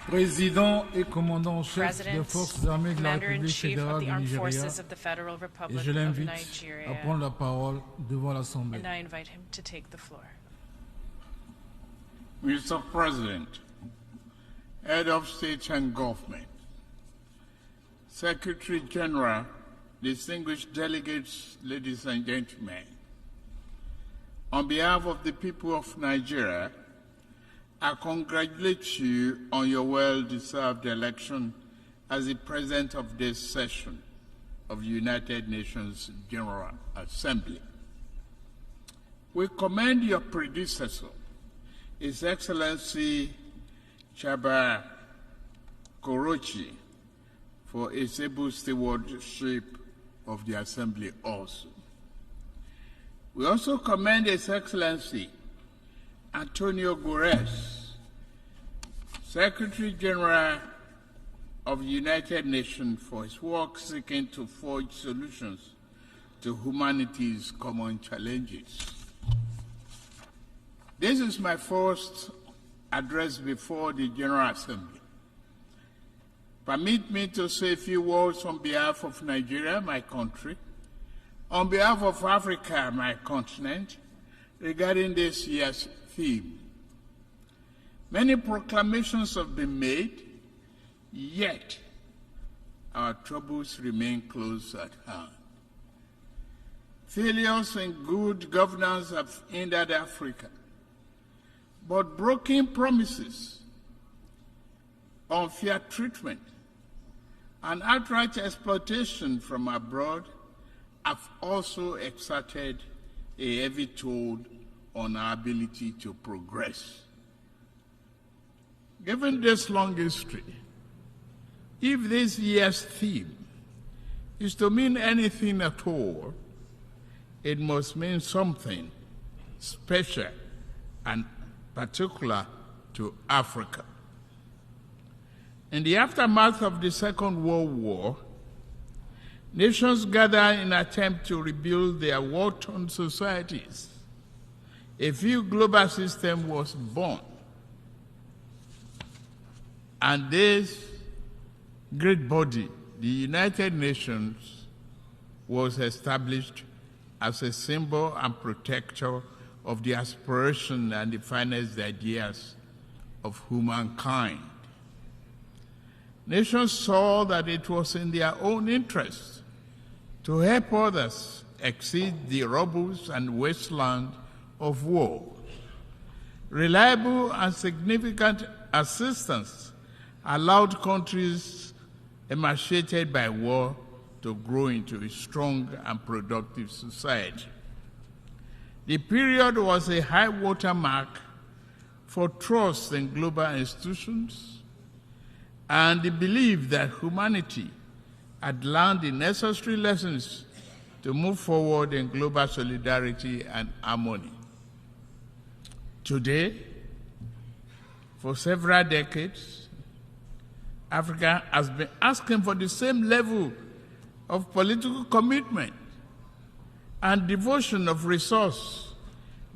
Président et commandant en chef des President, forces armées de la Commander-in-Chief République of fédérale the du Armed Nigeria, Forces of the Federal et Republic je of l'invite Nigeria, à prendre la parole devant l'Assemblée. and I invite him to take the floor. Mr. President, Head of State and Government, Secretary General, distinguished delegates, ladies and gentlemen, on behalf of the people of Nigeria, I congratulate you on your well-deserved election as the President of this session of the United Nations General Assembly. We commend your predecessor, His Excellency Chaba Korochi, for his able stewardship of the Assembly also. We also commend His Excellency Antonio Guterres, Secretary General of the United Nations, for his work seeking to forge solutions to humanity's common challenges. This is my first address before the General Assembly. Permit me to say a few words on behalf of Nigeria, my country, on behalf of Africa, my continent, regarding this year's theme. Many proclamations have been made, yet our troubles remain close at hand. Failures in good governance have hindered Africa, but broken promises, unfair treatment, and outright exploitation from abroad have also exerted a heavy toll on our ability to progress. Given this long history, if this year's theme is to mean anything at all, it must mean something special and particular to Africa. In the aftermath of the Second World War, nations gathered in an attempt to rebuild their war-torn societies. A new global system was born, and this great body, the United Nations, was established as a symbol and protector of the aspiration and the finest ideas of humankind. Nations saw that it was in their own interest to help others exceed the rubbles and wasteland of war. Reliable and significant assistance allowed countries emaciated by war to grow into a strong and productive society. The period was a high watermark for trust in global institutions and the belief that humanity had learned the necessary lessons to move forward in global solidarity and harmony. Today, for several decades, Africa has been asking for the same level of political commitment and devotion of resource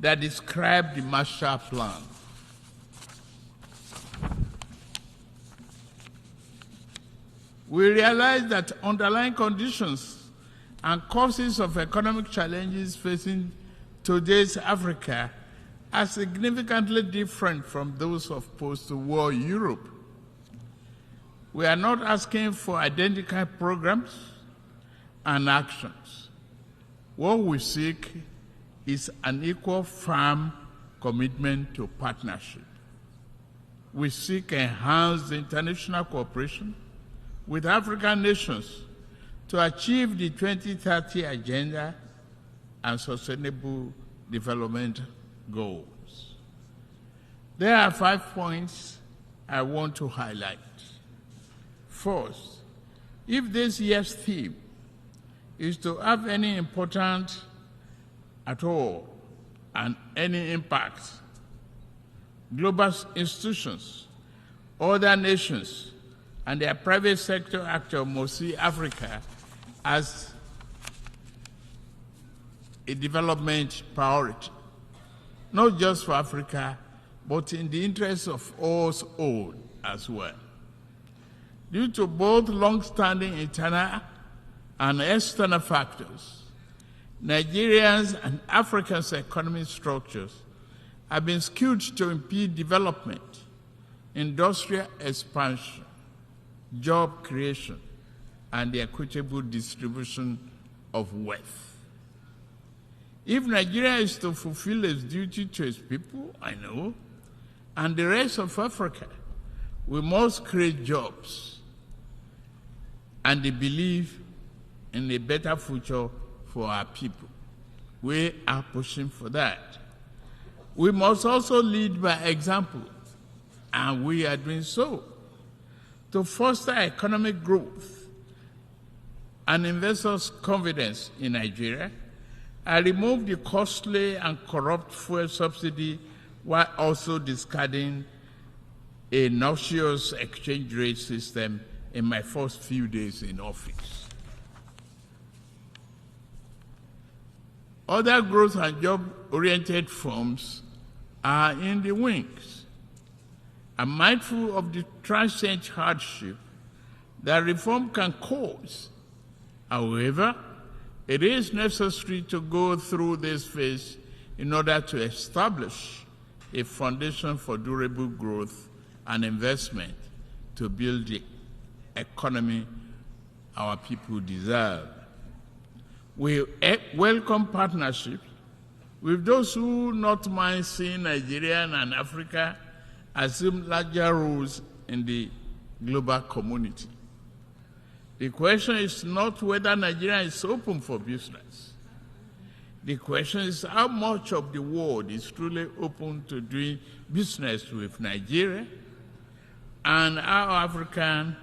that described the Marshall Plan. We realize that underlying conditions and causes of economic challenges facing today's Africa are significantly different from those of post-war Europe. We are not asking for identical programs and actions. What we seek is an equal, firm commitment to partnership. We seek enhanced international cooperation with African nations to achieve the 2030 Agenda and Sustainable Development Goals. There are 5 points I want to highlight. First, if this year's theme is to have any importance at all and any impact, global institutions, other nations, and their private sector actors must see Africa as a development priority, not just for Africa, but in the interest of us all. as well. Due to both long-standing internal and external factors, Nigerians and Africa's economic structures have been skewed to impede development, industrial expansion, job creation, and the equitable distribution of wealth. If Nigeria is to fulfill its duty to its people, I know, and the rest of Africa, we must create jobs and the belief in a better future for our people. We are pushing for that. We must also lead by example, and we are doing so, to foster economic growth and investors' confidence in Nigeria, and remove the costly and corrupt fuel subsidy while also discarding a noxious exchange rate system in my first few days in office. Other growth and job-oriented firms are in the wings. I'm mindful of the transient hardship that reform can cause. However, it is necessary to go through this phase in order to establish a foundation for durable growth and investment to build the economy our people deserve. We welcome partnerships with those who not mind seeing Nigeria and Africa assume larger roles in the global community. The question is not whether Nigeria is open for business. The question is how much of the world is truly open to doing business with Nigeria, and how African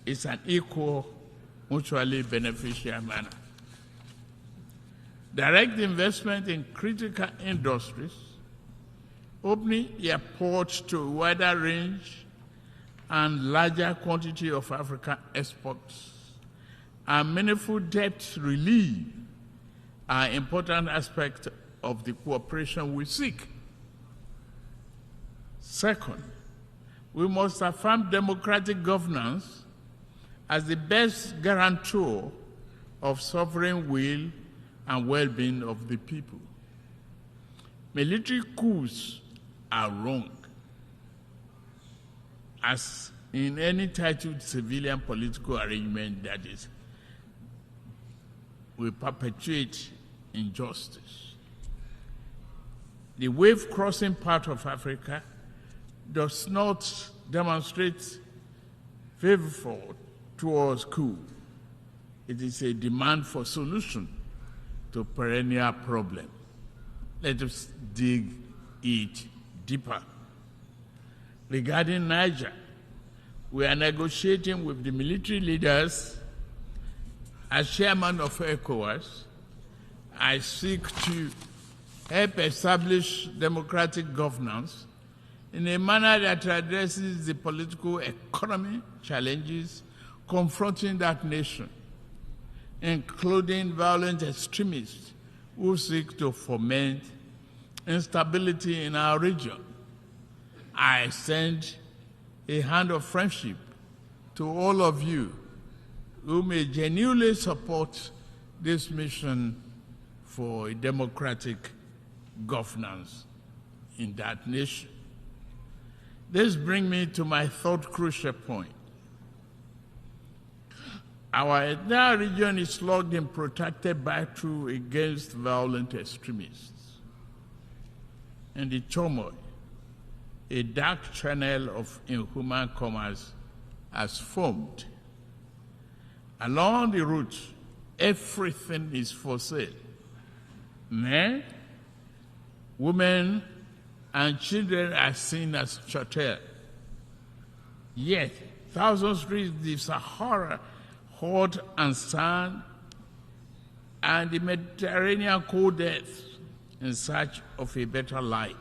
is an equal, mutually beneficial manner. Direct investment in critical industries, opening airports to a wider range and larger quantity of African exports, and meaningful debt relief are important aspects of the cooperation we seek. Second, we must affirm democratic governance as the best guarantor of sovereign will and well-being of the people. Military coups are wrong, as in any titled civilian political arrangement that is, will perpetuate injustice. The wave-crossing part of Africa does not demonstrate favor towards coup. It is a demand for solution to perennial problem. Let us dig it deeper. Regarding Niger, we are negotiating with the military leaders. As chairman of ECOWAS, I seek to help establish democratic governance in a manner that addresses the political economy challenges confronting that nation, including violent extremists who seek to foment instability in our region. I extend a hand of friendship to all of you who may genuinely support this mission for a democratic governance in that nation. This brings me to my third crucial point. Our entire region is locked in protracted battle against violent extremists. In the turmoil, a dark channel of inhuman commerce has formed. Along the route, everything is for sale. Men, women, and children are seen as chattel. Yet, thousands reach the Sahara, hot and sand, and the Mediterranean cold death in search of a better life.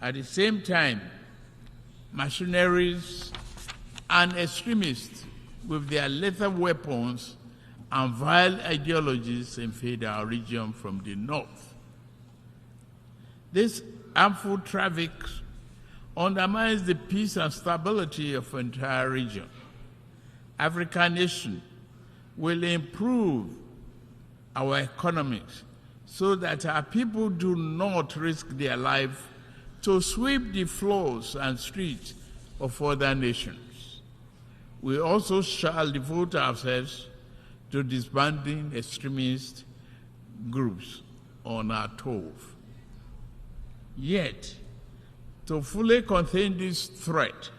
At the same time, mercenaries and extremists with their lethal weapons and vile ideologies invade our region from the north. This harmful traffic undermines the peace and stability of the entire region. African nations will improve our economics so that our people do not risk their life to sweep the floors and streets of other nations. We also shall devote ourselves to disbanding extremist groups on our turf. Yet, to fully contain this threat,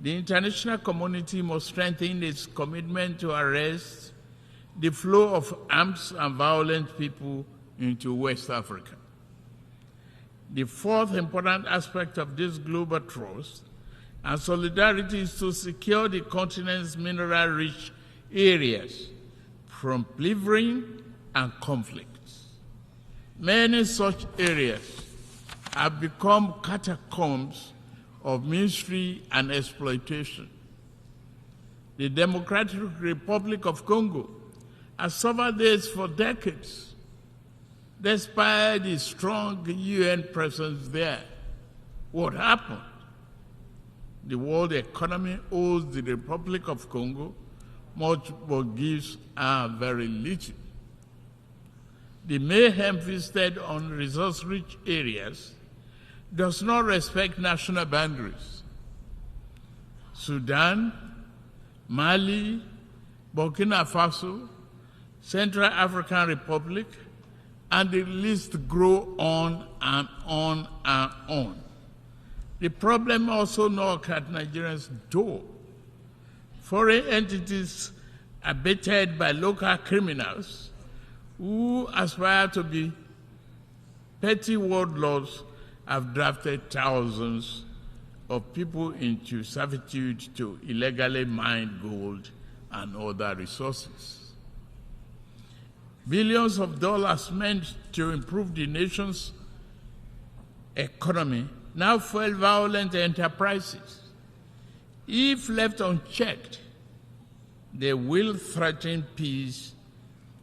the international community must strengthen its commitment to arrest the flow of armed and violent people into West Africa. The fourth important aspect of this global trust and solidarity is to secure the continent's mineral-rich areas from plundering and conflicts. Many such areas have become catacombs of misery and exploitation. The Democratic Republic of Congo has suffered this for decades, despite the strong UN presence there. What happened? The world economy owes the Republic of Congo much but gives her very little. The mayhem visited on resource-rich areas does not respect national boundaries. Sudan, Mali, Burkina Faso, Central African Republic, and the list grow on and on and on. The problem also knocks at Nigeria's door. Foreign entities abated by local criminals who aspire to be petty warlords have drafted thousands of people into servitude to illegally mine gold and other resources. Billions of dollars meant to improve the nation's economy now fuel violent enterprises. If left unchecked, they will threaten peace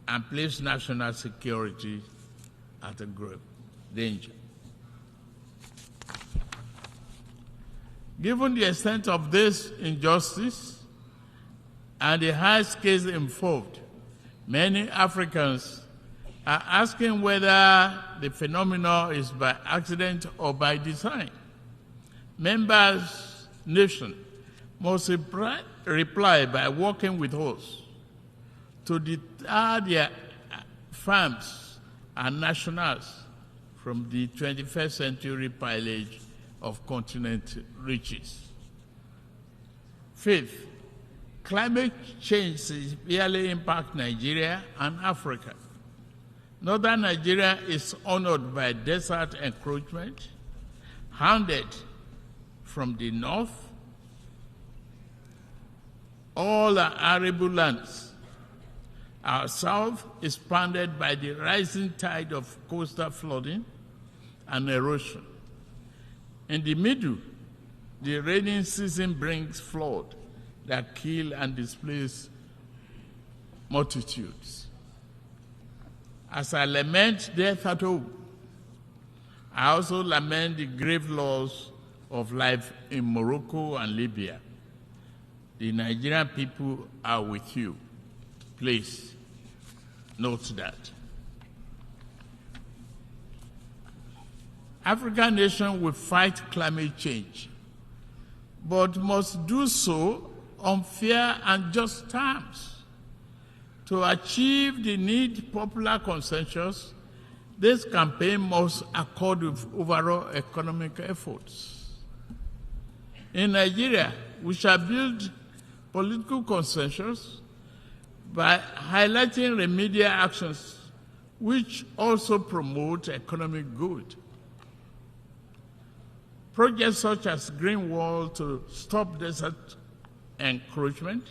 and place national security at a grave danger. Given the extent of this injustice and the high scales involved, many Africans are asking whether the phenomenon is by accident or by design. Members' nations must reply by working with us to deter their farms and nationals from the 21st century pillage of continent riches. Fifth, climate change severely impacts Nigeria and Africa. Northern Nigeria is honored by desert encroachment, hounded from the north. All are arable lands. Our south is pounded by the rising tide of coastal flooding and erosion. In the middle, the rainy season brings flood that kill and displace multitudes. As I lament death at home, I also lament the grave loss of life in Morocco and Libya. The Nigerian people are with you. Please note that. African nations will fight climate change, but must do so on fair and just terms. To achieve the need popular consensus, this campaign must accord with overall economic efforts. In Nigeria, we shall build political consensus by highlighting remedial actions which also promote economic good. Projects such as Green Wall to stop desert encroachment,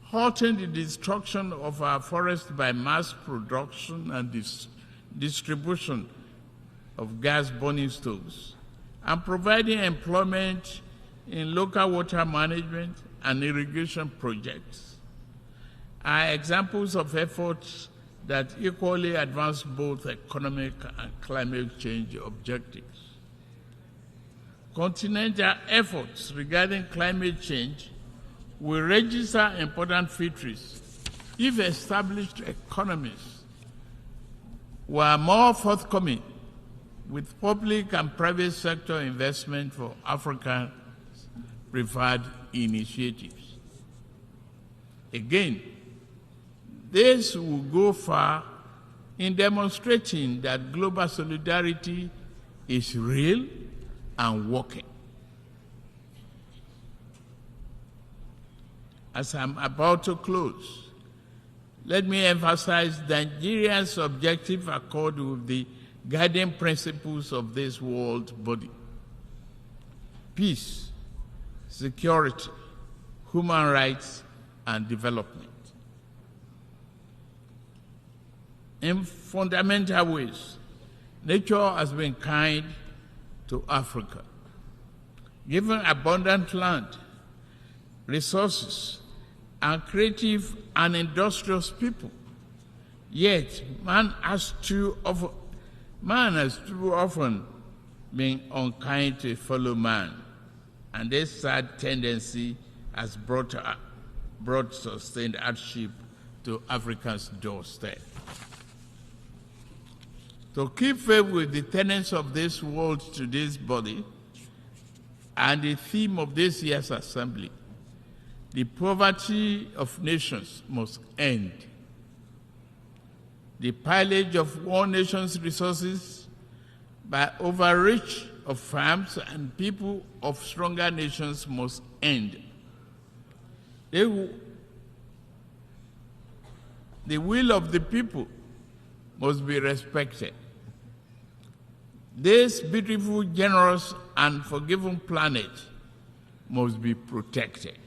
halting the destruction of our forests by mass production and distribution of gas-burning stoves, and providing employment in local water management and irrigation projects are examples of efforts that equally advance both economic and climate change objectives. continental efforts regarding climate change will register important victories if established economies were more forthcoming with public and private sector investment for Africa's preferred initiatives. Again, this will go far in demonstrating that global solidarity is real and working. As I'm about to close, let me emphasize Nigeria's objective accord with the guiding principles of this world body: peace, security, human rights, and development. In fundamental ways, nature has been kind to Africa, given abundant land, resources, and creative and industrious people. Yet, man has too often been unkind to a fellow man, and this sad tendency has brought sustained hardship to Africa's doorstep. To keep faith with the tenets of this world to this body and the theme of this year's assembly, the poverty of nations must end. The pillage of one nation's resources by overreach of farms and people of stronger nations must end. The will of the people must be respected. This beautiful, generous, and forgiving planet must be protected.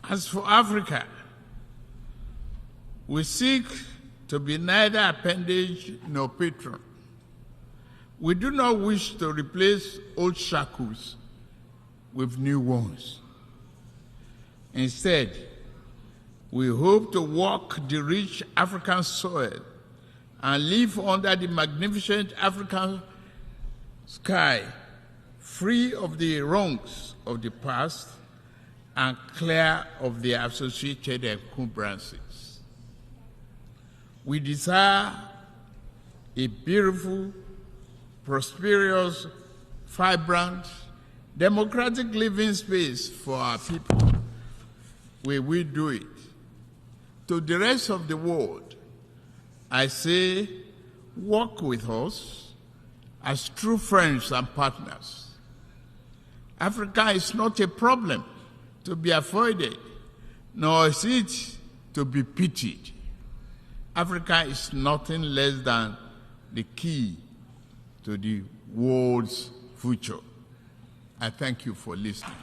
As for Africa, we seek to be neither appendage nor patron. We do not wish to replace old shackles with new ones. Instead, we hope to walk the rich African soil and live under the magnificent African sky, free of the wrongs of the past and clear of the associated encumbrances. We desire a beautiful, prosperous, vibrant, democratic living space for our people, where we do it. To the rest of the world, I say, work with us as true friends and partners. Africa is not a problem to be avoided, nor is it to be pitied. Africa is nothing less than the key to the world's future. I thank you for listening.